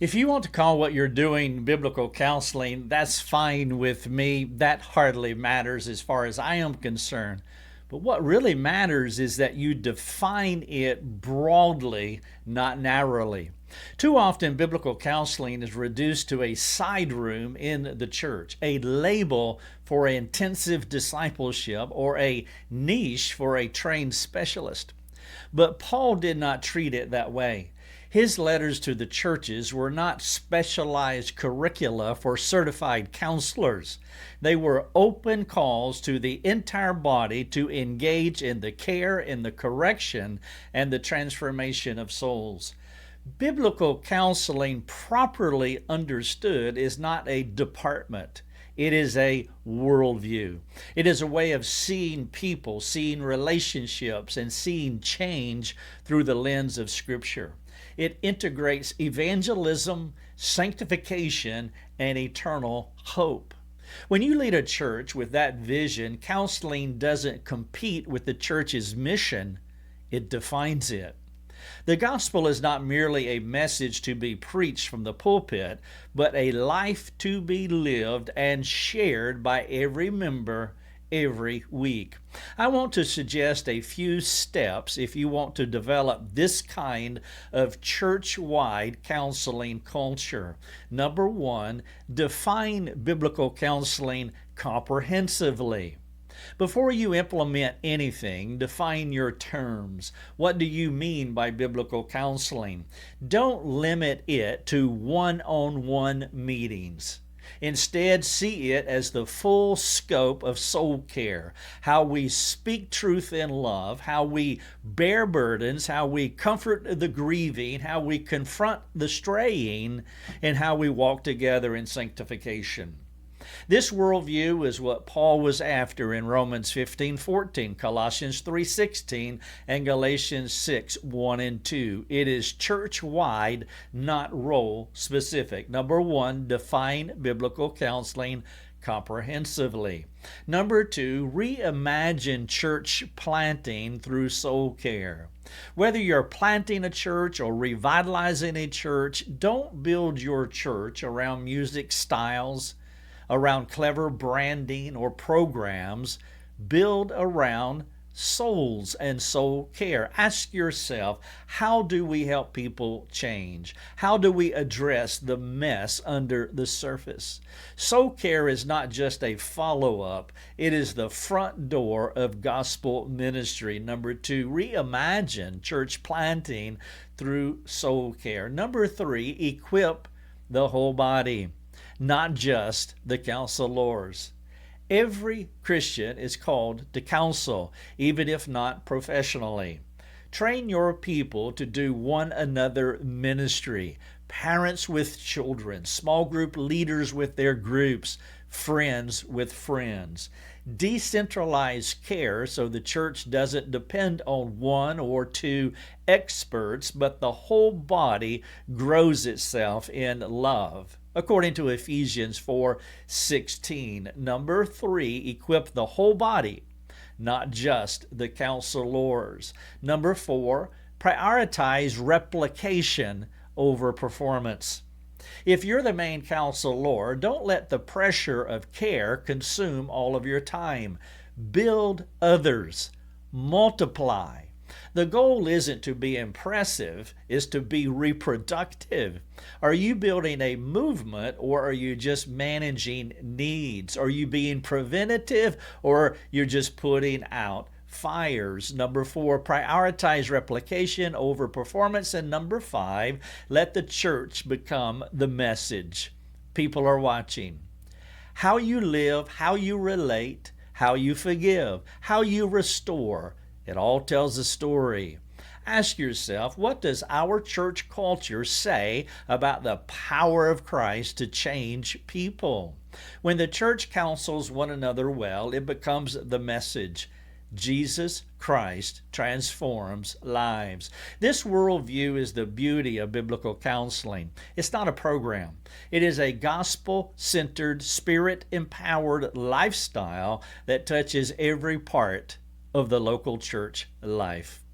If you want to call what you're doing biblical counseling, that's fine with me. That hardly matters as far as I am concerned. But what really matters is that you define it broadly, not narrowly. Too often, biblical counseling is reduced to a side room in the church, a label for intensive discipleship, or a niche for a trained specialist. But Paul did not treat it that way. His letters to the churches were not specialized curricula for certified counselors. They were open calls to the entire body to engage in the care, in the correction, and the transformation of souls. Biblical counseling, properly understood, is not a department. It is a worldview. It is a way of seeing people, seeing relationships, and seeing change through the lens of Scripture. It integrates evangelism, sanctification, and eternal hope. When you lead a church with that vision, counseling doesn't compete with the church's mission, it defines it. The gospel is not merely a message to be preached from the pulpit, but a life to be lived and shared by every member every week. I want to suggest a few steps if you want to develop this kind of church-wide counseling culture. Number one, define biblical counseling comprehensively. Before you implement anything, define your terms. What do you mean by biblical counseling? Don't limit it to one-on-one meetings. Instead, see it as the full scope of soul care, how we speak truth in love, how we bear burdens, how we comfort the grieving, how we confront the straying, and how we walk together in sanctification. This worldview is what Paul was after in Romans 15:14, Colossians 3:16, and Galatians 6:1 and 2. It is church-wide, not role-specific. Number one, define biblical counseling comprehensively. Number two, reimagine church planting through soul care. Whether you're planting a church or revitalizing a church, don't build your church around music styles, around clever branding or programs. Build around souls and soul care. Ask yourself, how do we help people change? How do we address the mess under the surface? Soul care is not just a follow-up, it is the front door of gospel ministry. Number two, reimagine church planting through soul care. Number three, equip the whole body, not just the counselors. Every Christian is called to counsel, even if not professionally. Train your people to do one another ministry. Parents with children, small group leaders with their groups, friends with friends. Decentralize care so the church doesn't depend on one or two experts, but the whole body grows itself in love, according to Ephesians 4:16. Number three, equip the whole body, not just the counselors. Number four, prioritize replication over performance. If you're the main counselor, don't let the pressure of care consume all of your time. Build others. Multiply. The goal isn't to be impressive, it's to be reproductive. Are you building a movement, or are you just managing needs? Are you being preventative, or you're just putting out fires? Number four, prioritize replication over performance. And number five, let the church become the message. People are watching. How you live, how you relate, how you forgive, how you restore, it all tells a story. Ask yourself, what does our church culture say about the power of Christ to change people? When the church counsels one another well, it becomes the message. Jesus Christ transforms lives. This worldview is the beauty of biblical counseling. It's not a program. It is a gospel-centered, spirit-empowered lifestyle that touches every part of the local church life.